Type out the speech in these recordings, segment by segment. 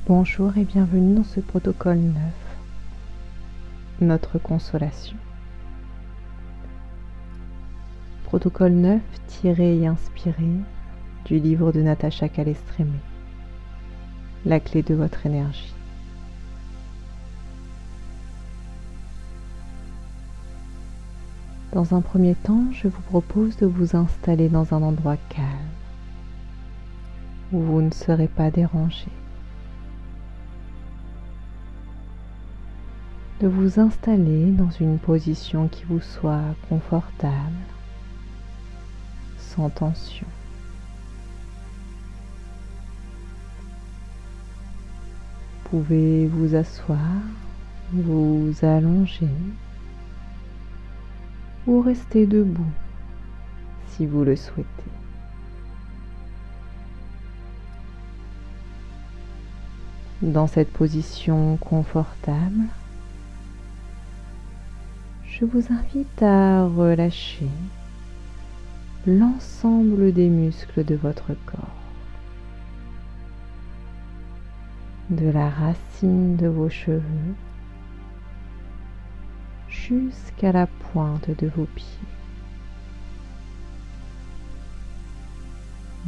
Bonjour et bienvenue dans ce protocole 9, notre consolation. Protocole 9 tiré et inspiré du livre de Natacha Calestrémé, La clé de votre énergie. Dans un premier temps, je vous propose de vous installer dans un endroit calme, où vous ne serez pas dérangé. De vous installer dans une position qui vous soit confortable, sans tension. Vous pouvez vous asseoir, vous allonger ou rester debout si vous le souhaitez. Dans cette position confortable, je vous invite à relâcher l'ensemble des muscles de votre corps, de la racine de vos cheveux jusqu'à la pointe de vos pieds.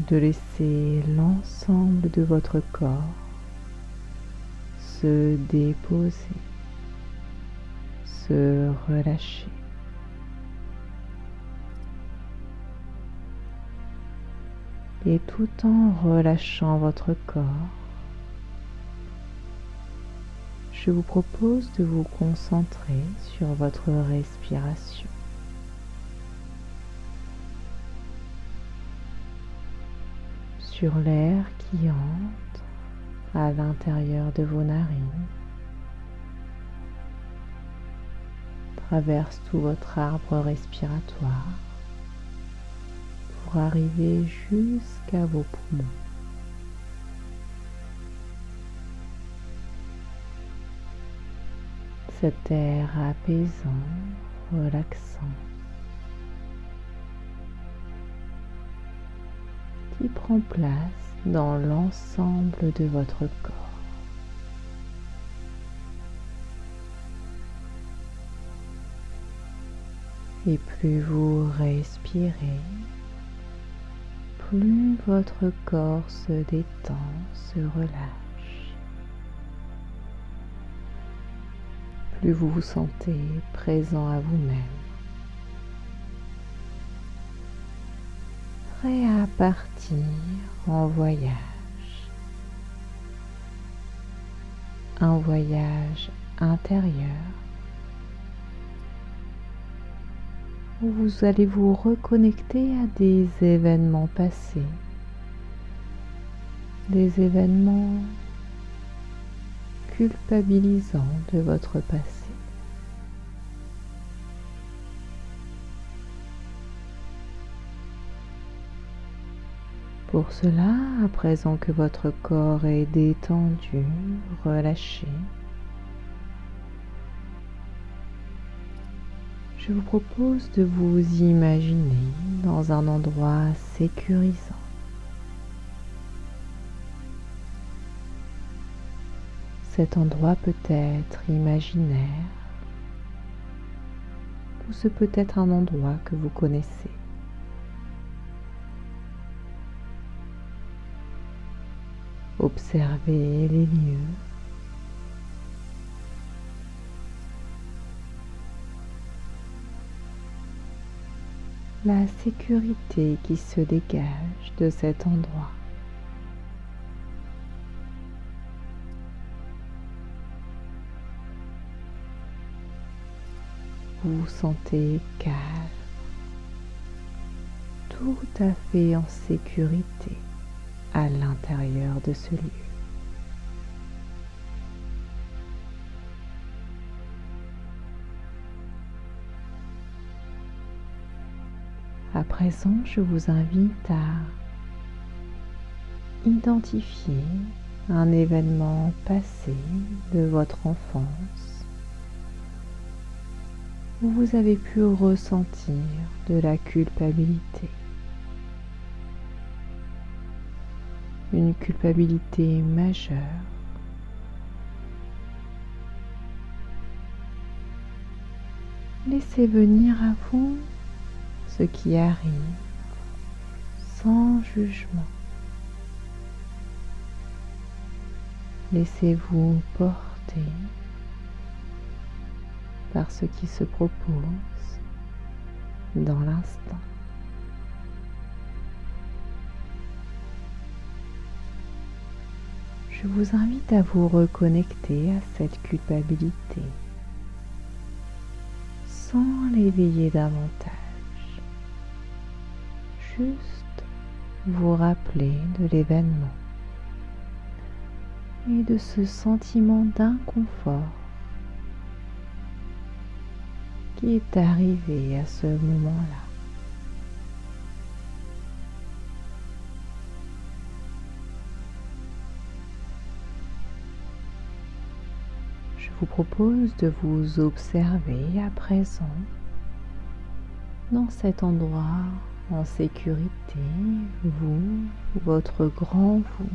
De laisser l'ensemble de votre corps se déposer, se relâcher. Et tout en relâchant votre corps, je vous propose de vous concentrer sur votre respiration. Sur l'air qui entre à l'intérieur de vos narines, traverse tout votre arbre respiratoire pour arriver jusqu'à vos poumons. Cet air apaisant, relaxant, qui prend place dans l'ensemble de votre corps. Et plus vous respirez, plus votre corps se détend, se relâche. Plus vous vous sentez présent à vous-même, prêt à partir en voyage. Un voyage intérieur où vous allez vous reconnecter à des événements passés, des événements culpabilisants de votre passé. Pour cela, à présent que votre corps est détendu, relâché, je vous propose de vous imaginer dans un endroit sécurisant. Cet endroit peut être imaginaire ou ce peut être un endroit que vous connaissez. Observez les lieux. La sécurité qui se dégage de cet endroit. Vous vous sentez calme, tout à fait en sécurité à l'intérieur de ce lieu. À présent, je vous invite à identifier un événement passé de votre enfance où vous avez pu ressentir de la culpabilité. Une culpabilité majeure Laissez venir à vous ce qui arrive sans jugement. Laissez-vous porter par ce qui se propose dans l'instant. Je vous invite à vous reconnecter à cette culpabilité sans l'éveiller davantage. Juste vous rappeler de l'événement et de ce sentiment d'inconfort qui est arrivé à ce moment-là. Je vous propose de vous observer à présent dans cet endroit en sécurité, vous, votre grand vous,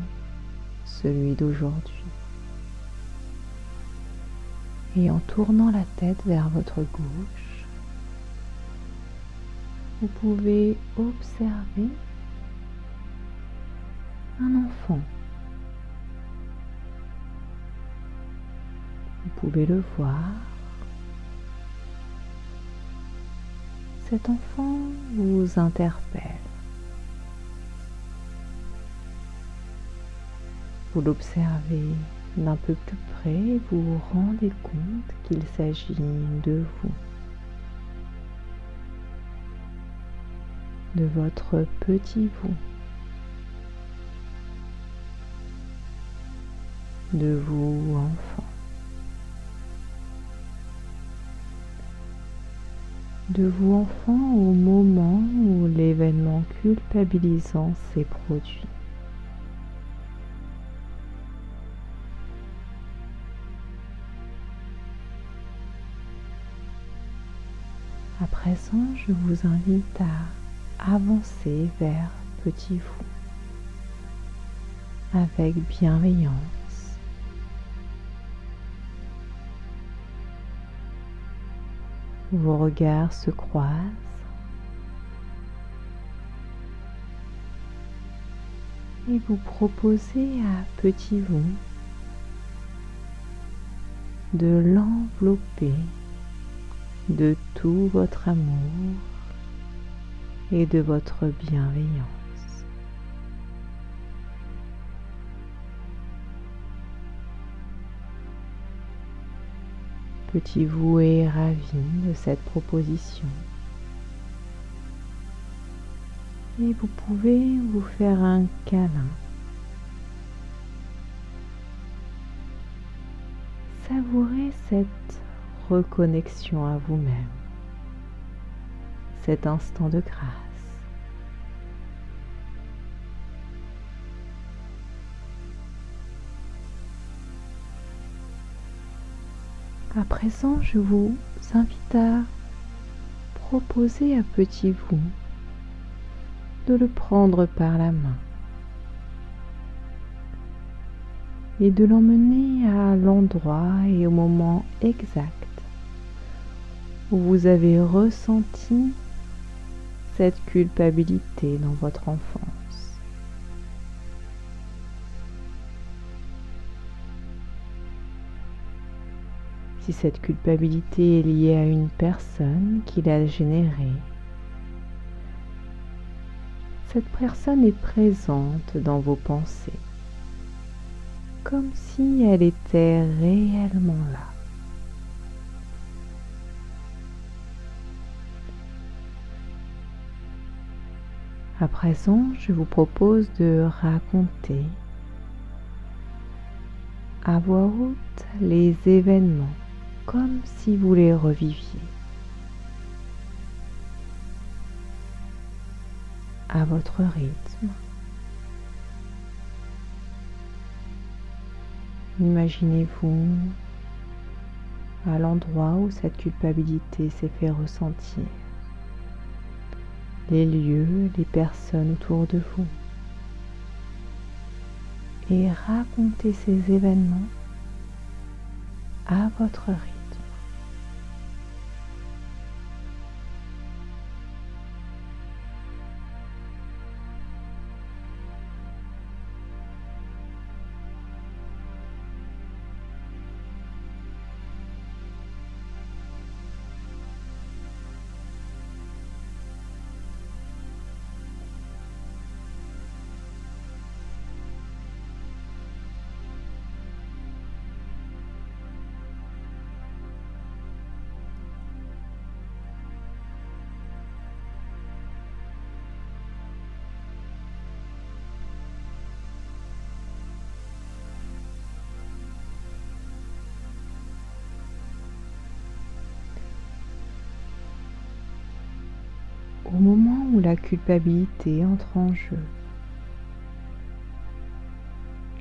celui d'aujourd'hui. Et en tournant la tête vers votre gauche, vous pouvez observer un enfant. Vous pouvez le voir. Cet enfant vous interpelle. Vous l'observez d'un peu plus près et vous vous rendez compte qu'il s'agit de vous, de votre petit vous, de vous enfant, de vous enfant au moment où l'événement culpabilisant s'est produit. À présent, je vous invite à avancer vers petit vous avec bienveillance. Vos regards se croisent et vous proposez à petit vous de l'envelopper de tout votre amour et de votre bienveillance. Petit vous est ravi de cette proposition et vous pouvez vous faire un câlin. Savourez cette reconnexion à vous-même, cet instant de grâce. À présent, je vous invite à proposer à petit vous de le prendre par la main et de l'emmener à l'endroit et au moment exact où vous avez ressenti cette culpabilité dans votre enfance. Si cette culpabilité est liée à une personne qui l'a générée, cette personne est présente dans vos pensées, comme si elle était réellement là. À présent, je vous propose de raconter à voix haute les événements comme si vous les reviviez. À votre rythme. Imaginez-vous à l'endroit où cette culpabilité s'est fait ressentir. Les lieux, les personnes autour de vous. Et racontez ces événements à votre rythme. Au moment où la culpabilité entre en jeu,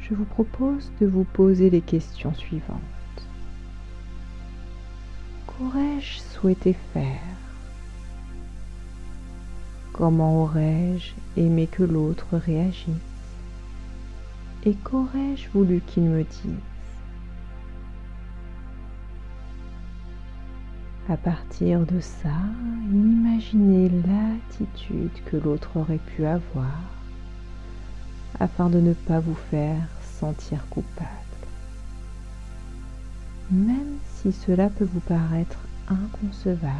je vous propose de vous poser les questions suivantes. Qu'aurais-je souhaité faire? Comment aurais-je aimé que l'autre réagisse? Et qu'aurais-je voulu qu'il me dise? À partir de ça, imaginez l'attitude que l'autre aurait pu avoir afin de ne pas vous faire sentir coupable. Même si cela peut vous paraître inconcevable,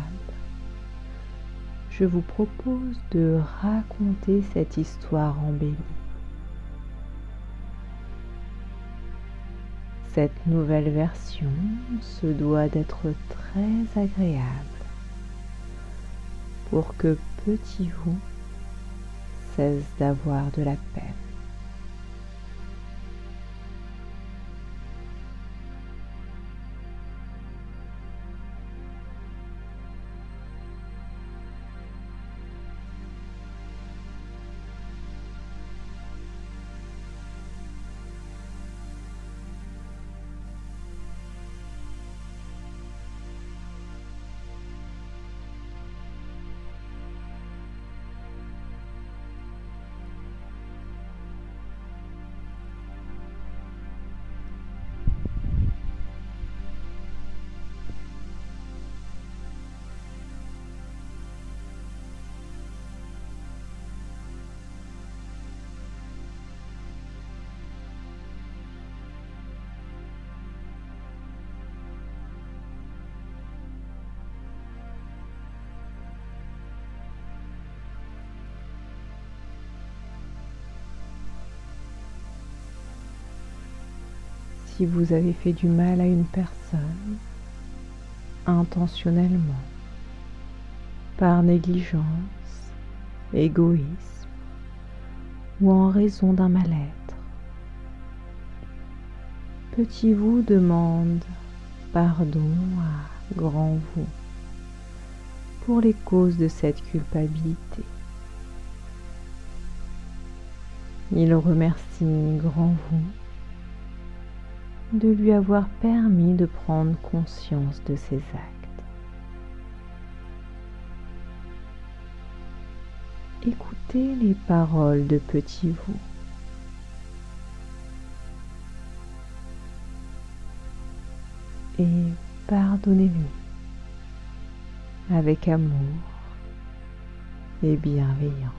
je vous propose de raconter cette histoire embellie. Cette nouvelle version se doit d'être très agréable pour que petit vous cesse d'avoir de la peine. Si vous avez fait du mal à une personne, intentionnellement, par négligence, égoïsme ou en raison d'un mal-être, petit vous demande pardon à grand vous pour les causes de cette culpabilité. Il remercie grand vous de lui avoir permis de prendre conscience de ses actes. Écoutez les paroles de petit vous. Et pardonnez-lui avec amour et bienveillance.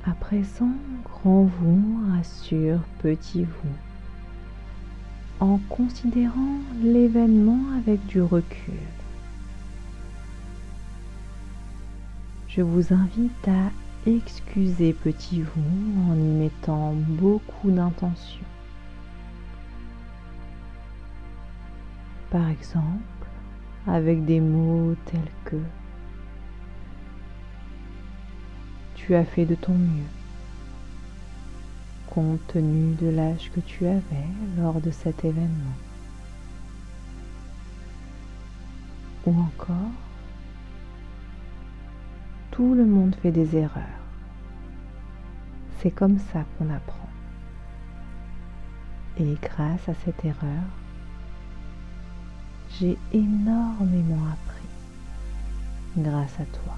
À présent, grand vous rassure petit vous en considérant l'événement avec du recul. Je vous invite à excuser petit vous en y mettant beaucoup d'intention. Par exemple, avec des mots tels que tu as fait de ton mieux, compte tenu de l'âge que tu avais lors de cet événement. Ou encore, tout le monde fait des erreurs. C'est comme ça qu'on apprend. Et grâce à cette erreur, j'ai énormément appris grâce à toi.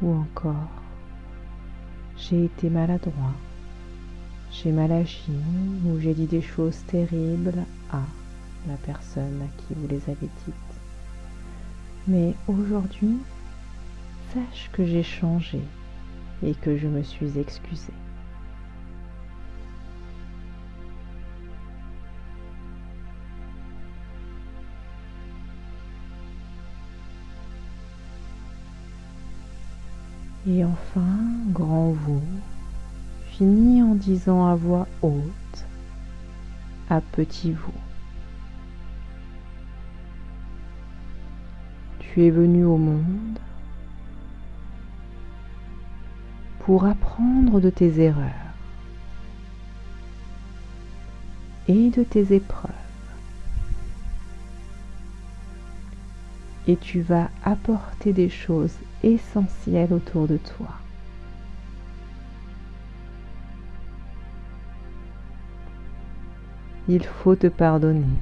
Ou encore, j'ai été maladroit, j'ai mal agi ou j'ai dit des choses terribles à la personne à qui vous les avez dites. Mais aujourd'hui, sache que j'ai changé et que je me suis excusée. Et enfin, grand vous, finis en disant à voix haute à petit vous. Tu es venu au monde pour apprendre de tes erreurs et de tes épreuves. Et tu vas apporter des choses essentielles autour de toi. Il faut te pardonner.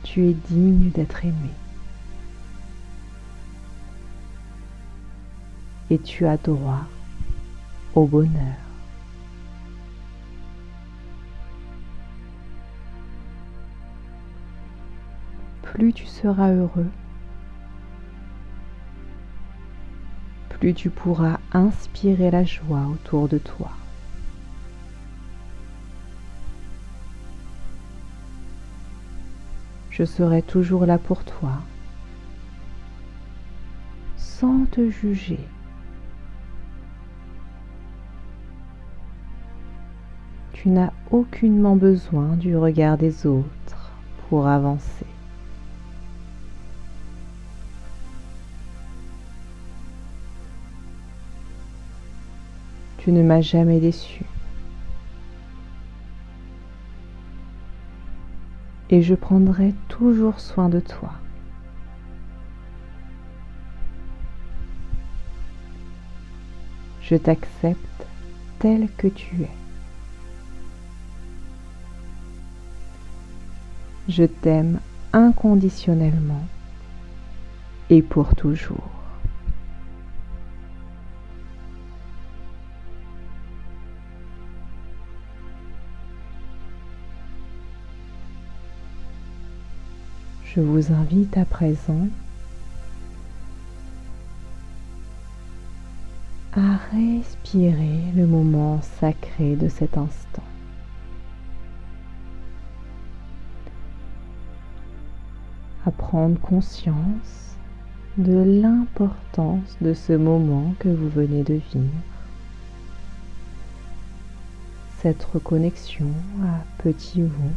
Tu es digne d'être aimé. Et tu as droit au bonheur. Plus tu seras heureux, plus tu pourras inspirer la joie autour de toi. Je serai toujours là pour toi, sans te juger. Tu n'as aucunement besoin du regard des autres pour avancer. Tu ne m'as jamais déçu. Et je prendrai toujours soin de toi. Je t'accepte tel que tu es. Je t'aime inconditionnellement et pour toujours. Je vous invite à présent à respirer le moment sacré de cet instant. À prendre conscience de l'importance de ce moment que vous venez de vivre. Cette reconnexion à petit vous.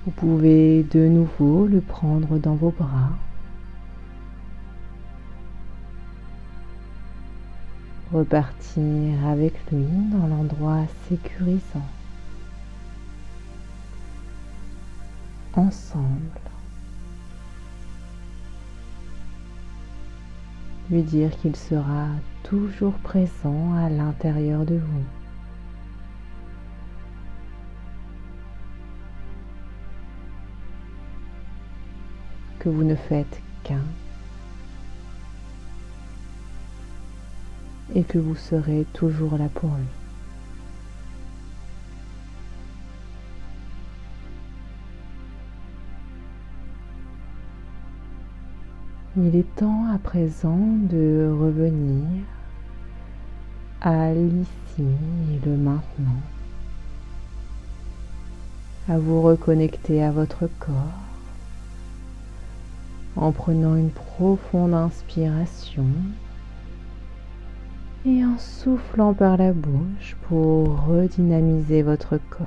Vous pouvez de nouveau le prendre dans vos bras. Repartir avec lui dans l'endroit sécurisant. Ensemble. Lui dire qu'il sera toujours présent à l'intérieur de vous. Que vous ne faites qu'un et que vous serez toujours là pour lui. Il est temps à présent de revenir à l'ici et le maintenant, à vous reconnecter à votre corps en prenant une profonde inspiration et en soufflant par la bouche pour redynamiser votre corps.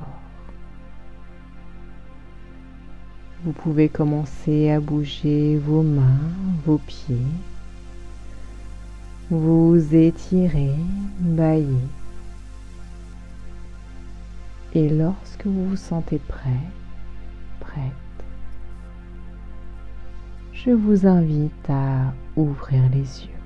Vous pouvez commencer à bouger vos mains, vos pieds, vous étirer, bâiller. Et lorsque vous vous sentez prêt, prête, je vous invite à ouvrir les yeux.